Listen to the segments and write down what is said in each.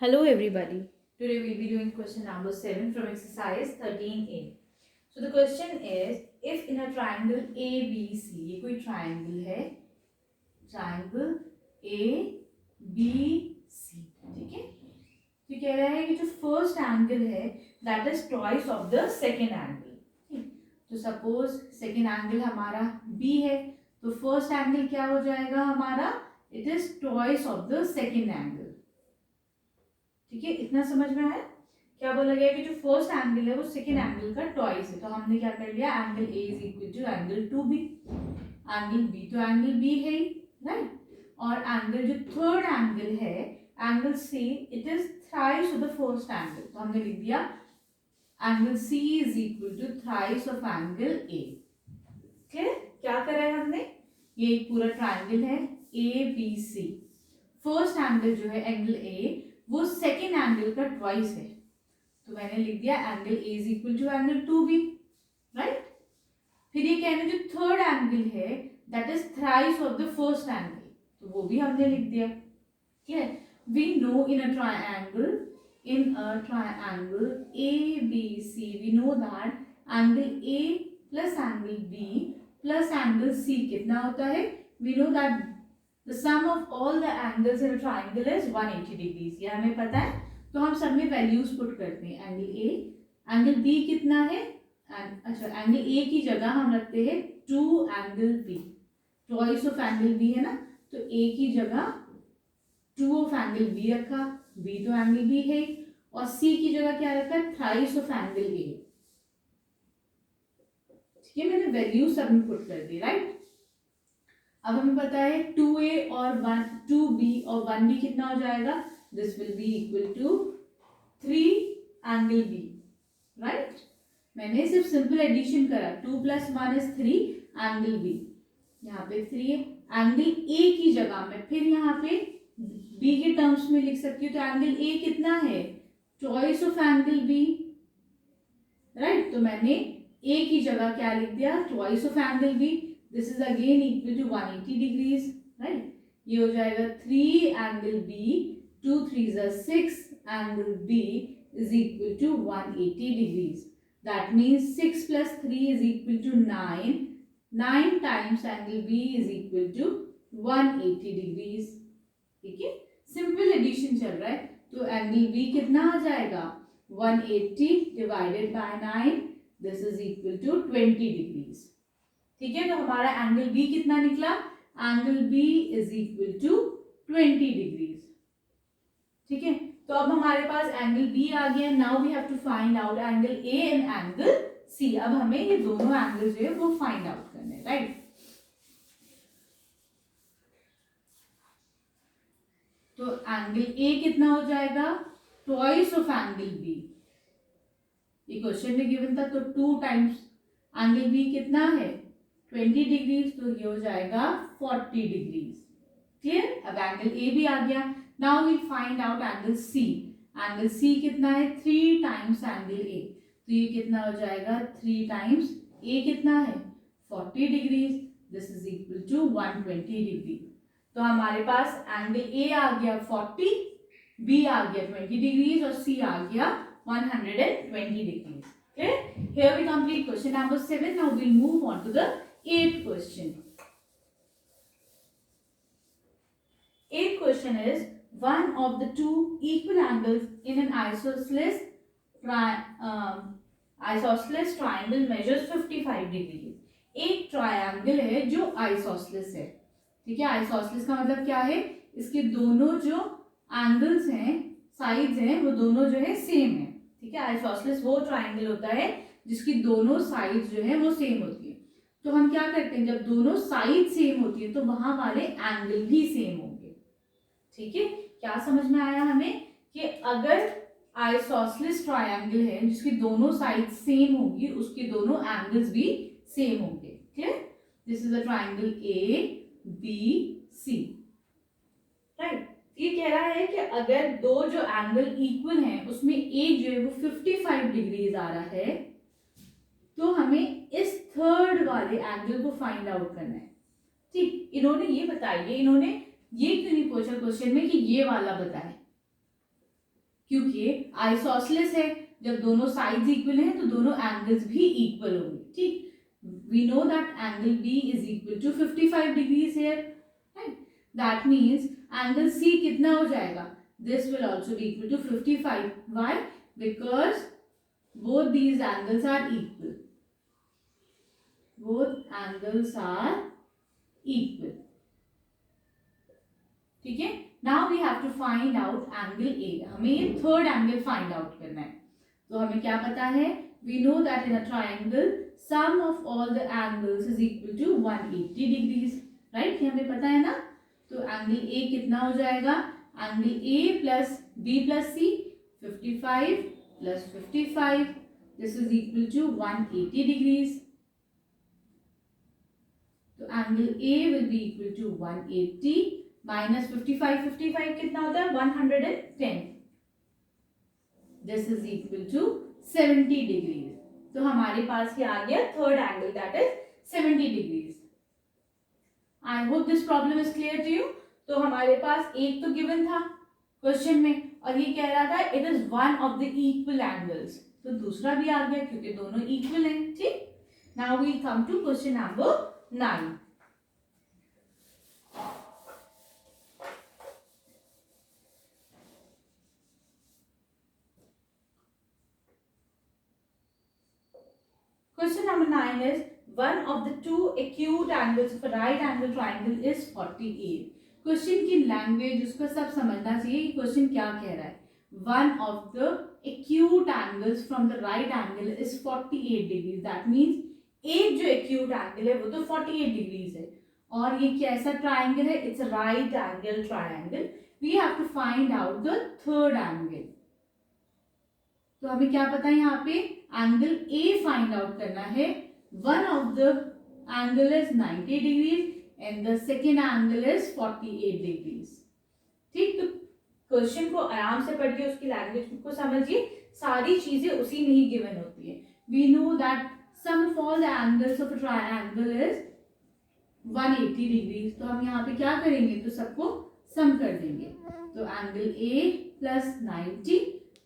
Hello everybody. Today we'll be doing question number 7 from exercise 13A. So the question is, if in a triangle ABC, ये कोई triangle है, triangle ABC, ठीक है? तो कह रहा है कि जो first angle है, that is twice of the second angle. तो suppose second angle हमारा B है, तो first angle क्या हो जाएगा हमारा? It is twice of the second angle. ठीक है, इतना समझ में आया? क्या बोला गया कि जो फर्स्ट एंगल है वो सेकेंड एंगल का ट्वाइस है, तो हमने क्या कर लिया, angle A is equal to angle two B, angle B तो एंगल बी है ही, राइट, और एंगल जो थर्ड एंगल है angle C, it is thrice of the first angle, तो हमने लिख दिया angle C is equal to thrice of angle A. Clear? क्या करा है हमने, ये एक पूरा ट्राइंगल है A B C, first angle जो है एंगल ए वो सेकेंड एंगल का ट्वाइस है, तो मैंने लिख दिया angle A is equal to angle two B, right. फिर ये कहने जो थर्ड एंगल है that is thrice of the first angle, तो वो भी हमने लिख दिया। Clear? We know in a triangle A B C, we know that angle A plus angle B plus angle C कितना होता है, we know that the sum of all the angles in a triangle is 180 degrees, ये हमें पता है, तो हम सब में वैल्यूज पुट करते हैं, एंगल ए, एंगल बी कितना है, अच्छा एंगल ए की जगह हम रखते हैं 2 angle B, twice of angle B है ना, तो ए की जगह 2 ऑफ एंगल बी रखा, बी तो एंगल बी है, और सी की जगह क्या रखा, थ्राइस ऑफ एंगल ए। ठीक है, मैंने वैल्यू सब में पुट कर दी, राइट। अब हमें पता है 2a और 2b और 1b कितना हो जाएगा, this will be equal to 3 angle b, right. मैंने सिर्फ सिंपल एडिशन करा, 2 + 1 इज 3 एंगल b, यहाँ पे 3 एंगल a की जगह में फिर यहाँ पे b के टर्म्स में लिख सकती हूँ, तो एंगल a कितना है, twice of angle b, right. तो मैंने a की जगह क्या लिख दिया, twice of angle b, this is again equal to 180 degrees, right। ये हो जाएगा 3 angle b, 2 3s are 6 angle b is equal to 180 degrees, that means 6 plus 3 is equal to 9, 9 times angle b is equal to 180 degrees। ठीक है, simple addition चल रहा है, तो angle b कितना आ जाएगा, 180 divided by 9, this is equal to 20 degrees। ठीक है, तो हमारा एंगल बी कितना निकला, angle B is equal to 20 degrees. ठीक है, तो अब हमारे पास एंगल बी आ गया, now we have to find out angle A and angle C. अब हमें ये दोनों एंगल जो है वो फाइंड आउट करने, राइट। तो एंगल ए कितना हो जाएगा, ट्वाइस ऑफ एंगल बी, ये क्वेश्चन में गिवन था, तो 2 टाइम्स एंगल बी कितना है 20 डिग्रीज, तो ये हो जाएगा 40 डिग्रीज। क्लियर? अब एंगल ए भी आ गया, now we find out angle C. Angle C कितना है, 3 टाइम्स एंगल ए, तो ये कितना हो जाएगा, 3 टाइम्स ए कितना है 40 degrees, this is equal to 120 degree. तो हमारे पास एंगल ए आ गया 40, बी आ गया 20 डिग्रीज और सी आ गया 120 degrees. Clear? Here we complete question number 7. Now we'll move on to the 8th question. 8th question is, one of the two equal angles in an isosceles triangle measures 55 degrees. एक triangle है जो isosceles है। ठीक है, isosceles का मतलब क्या है, इसके दोनों जो एंगल्स हैं, साइड्स हैं, वो दोनों जो है सेम है। ठीक है, आइसोसेलेस वो ट्रायंगल होता है जिसकी दोनों साइड्स जो है वो सेम होती है। तो हम क्या करते हैं, जब दोनों साइड सेम होती है तो वहां वाले एंगल भी सेम होंगे। ठीक है, क्या समझ में आया हमें, कि अगर आइसोसेलेस ट्रायंगल है जिसकी दोनों साइड सेम होगी, उसके दोनों एंगल्स भी सेम होंगे। Clear? This is a triangle A B C, right. ये कह रहा है कि अगर दो जो एंगल इक्वल हैं उसमें एक जो है वो 55 डिग्रीज आ रहा है, तो हमें इस थर्ड वाले एंगल को फाइंड आउट करना है। ठीक, इन्होंने ये बताइए, इन्होंने ये क्यों नहीं पूछा क्वेश्चन में कि ये वाला बताए, क्योंकि आइसोसेलेस है, जब दोनों साइड्स इक्वल हैं तो दोनों एंगल्स भी इक्वल होंगे, ठीक। We know that angle B is equal to 55 degrees here, right. That means angle C कितना हो जाएगा, this will also be equal to 55. Why? Because both these angles are equal. Both angles are equal. ठीक है। Now we have to find out angle A. हमें ये third angle find out करना है। तो हमें क्या पता है, we know that in a triangle sum of all the angles is equal to 180 degrees, right? ये हमें पता है ना। तो एंगल A कितना हो जाएगा, angle A plus B plus C 55 plus 55. This is equal to 180 degrees. तो angle A will be equal to 180 minus 55. 55 कितना होता है, 110. This is equal to 70 degrees. तो हमारे पास क्या आ गया, third angle, that is 70 degrees. I hope this problem is clear to you. तो हमारे पास एक तो गिवन था क्वेश्चन में, और ये कह रहा था it is one of the equal angles. तो दूसरा भी आ गया क्योंकि दोनों इक्वल हैं, ठीक। Now we come to question number 9. Question number 9 is one of the two acute angles of a right angle triangle is 48. Question की लैंग्वेज उसको सब समझना चाहिए कि क्वेश्चन क्या कह रहा है। One of the acute angles from the right angle is 48 degrees. That means एक जो acute angle है वो तो 48 degrees है, और ये कैसा triangle है, it's a right angle triangle. We have to find out the third angle. तो हमें क्या पता है, यहाँ पे एंगल A फाइंड आउट करना है. One of the angle is 90 degrees and the second angle is 48 degrees. ठीक, तो क्वेश्चन को आराम से पढ़िए, उसकी लैंग्वेज को समझिए, सारी चीजें उसी में ही गिवन होती है. We know that sum of all the angles of a triangle is 180 degrees. तो हम यहाँ पे क्या करेंगे, तो सबको सम कर देंगे. तो angle A plus 90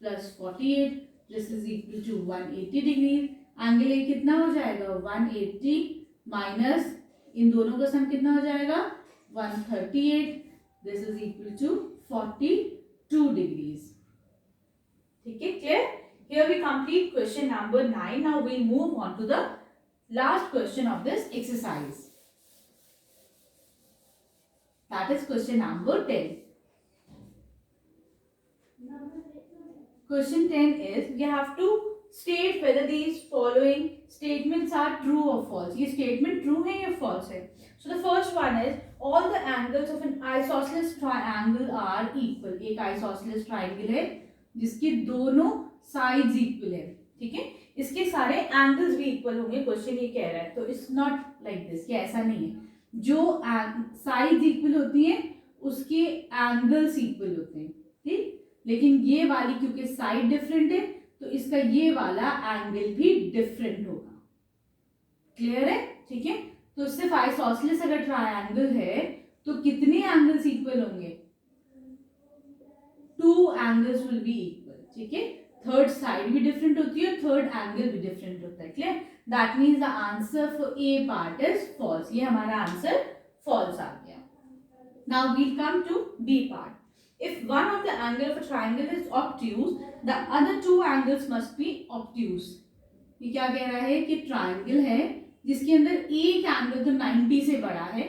plus 48, this is equal to 180 degrees. Angle A कितना हो जाएगा, 180 माइनस इन दोनों का सम कितना हो जाएगा, 138. This is equal to 42 degrees. ठीक है, clear? Here we complete question number 9. Now we'll move on to the last question of this exercise. That is question number 10. Question 10 is you have to state whether these following statements are true or false. ये statement true है या false है? So the first one is all the angles of an isosceles triangle are equal. एक isosceles triangle है जिसकी दोनों sides equal है, ठीक है, इसके सारे angles भी equal होंगे. क्वेश्चन ये कह रहा है, तो it's not like this, ये ऐसा नहीं है. जो sides equal होती हैं उसके angles equal होते हैं, ठीक. लेकिन ये वाली क्योंकि साइड डिफरेंट है तो इसका ये वाला एंगल भी डिफरेंट होगा. क्लियर है, ठीक है. तो सिर्फ आइसोसेलेस अगर ट्रायंगल है तो कितने एंगल्स इक्वल होंगे, 2 एंगल्स विल बी इक्वल, ठीक है. थर्ड साइड भी डिफरेंट होती है, थर्ड एंगल भी डिफरेंट होता है. Clear? That means the answer for A part is false. ये हमारा आंसर फॉल्स आ गया. Now we come to B part. If one of the angle of a triangle is obtuse, the other two angles must be obtuse. ये क्या कह रहा है कि ट्रायंगल है जिसके अंदर एक एंगल तो 90 से बड़ा है,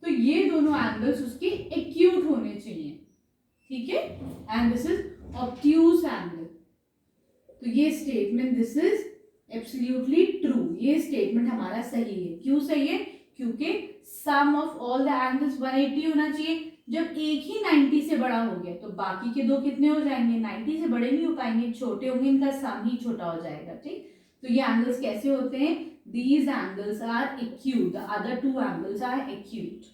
तो ये दोनों एंगल्स उसके एक्यूट होने चाहिए, ठीक है. And this is obtuse angle. तो ये statement this is absolutely true. ये स्टेटमेंट हमारा सही है. क्यों सही है? क्योंकि सम ऑफ ऑल द एंगल्स 180 होना चाहिए. जब एक ही 90 से बड़ा हो गया तो बाकी के दो कितने हो जाएंगे, 90 से बड़े नहीं हो पाएंगे, छोटे होंगे, इनका सम ही छोटा हो जाएगा, ठीक. तो ये एंगल्स कैसे होते हैं, these angles are acute, the other two angles are acute.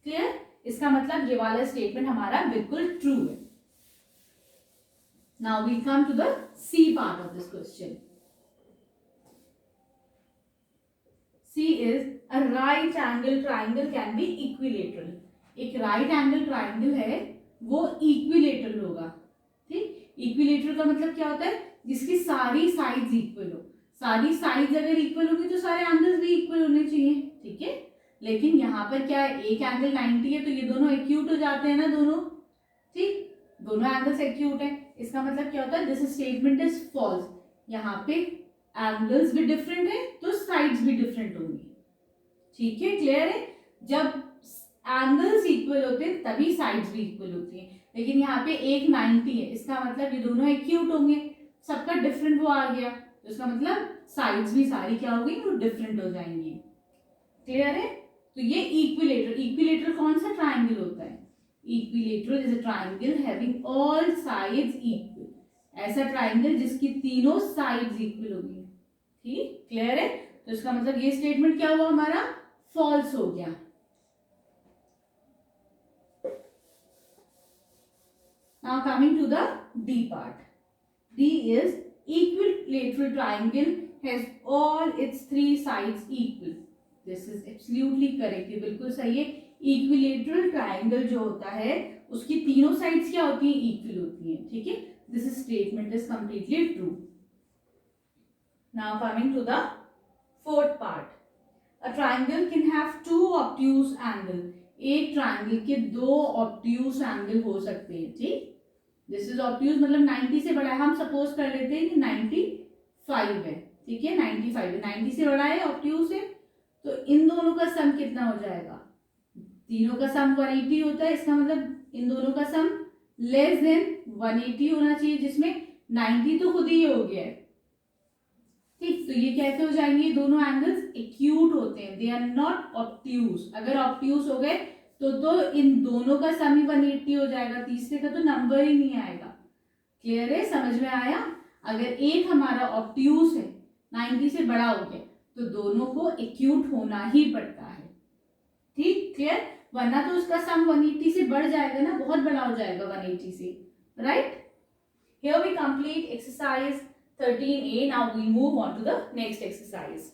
Clear? इसका मतलब ये वाला स्टेटमेंट हमारा बिल्कुल ट्रू है. Now we come to the C part of this question. C is a right angle triangle can be equilateral. एक right angle triangle है वो equilateral होगा, ठीक. इक्विलेटरल का मतलब क्या होता है, जिसकी सारी साइड्स इक्वल हो। सारी साइड्स अगर इक्वल होगी तो सारे एंगल्स भी इक्वल होने चाहिए, ठीक है। लेकिन यहाँ पर क्या है, एक एंगल 90 है तो ये दोनों एक्यूट हो जाते हैं ना दोनों, ठीक, दोनों एंगल्स एक्यूट है। इसका मतलब क्या होता है, दिस स्टेटमेंट इज फॉल्स। यहाँ पे एंगल्स भी डिफरेंट है तो साइड्स भी डिफरेंट होंगी, ठीक है, क्लियर है। जब एंगल्स इक्वल होते हैं तभी साइड्स भी इक्वल होती हैं। लेकिन यहाँ पे एक 90 है, इसका मतलब ये दोनों एक्यूट होंगे, सबका डिफरेंट वो आ गया, तो इसका मतलब साइड्स भी सारी क्या होगी, वो डिफरेंट हो जाएंगी, क्लियर है। तो ये इक्विलेटरल, इक्विलेटरल कौन सा ट्राइंगल होता है, equilateral is a triangle having all sides equal, ऐसा ट्राइंगल जिसकी तीनों साइड्स इक्वल होगी, ठीक, क्लियर है। तो इसका मतलब ये स्टेटमेंट क्या हुआ हमारा, फॉल्स हो गया। Now coming to the D part. D is equilateral triangle has all its three sides equal. This is absolutely correct. ये बिल्कुल सही है। Equilateral triangle जो होता है उसकी तीनों sides क्या होती हैं, equal होती हैं, ठीक है। This statement is completely true. Now coming to the fourth part. A triangle can have two obtuse angle. एक ट्राइंगल के दो ऑब्ट्यूज एंगल हो सकते हैं, ठीक। दिस इज ऑब्ट्यूज मतलब 90 से बड़ा है, हम सपोज कर लेते हैं कि 95 है, ठीक है, 95 है, 90 से बड़ा है, ऑब्ट्यूज है, तो इन दोनों का सम कितना हो जाएगा, तीनों का सम 180 होता है। इसका मतलब इन दोनों का सम लेस देन 180 होना चाहिए, जिसमें 90 तो खुद ही हो गया है, ठीक। तो ये कैसे हो जाएंगे, दोनों एंगल्स एक्यूट होते हैं, दे आर नॉट ऑब्ट्यूज। अगर ऑब्ट्यूज हो गए तो इन दोनों का सम ही 180 हो जाएगा, तीसरे का तो नंबर ही नहीं आएगा, क्लियर है, समझ में आया। अगर एक हमारा ऑब्ट्यूज है 90 से बड़ा हो गया तो दोनों को एक्यूट होना ही पड़ता है, ठीक, क्लियर, वरना तो उसका सम 180 से बढ़ जाएगा ना, बहुत बड़ा हो जाएगा 180 से, right. Here we complete exercise 13A. Now we move on to the next exercise.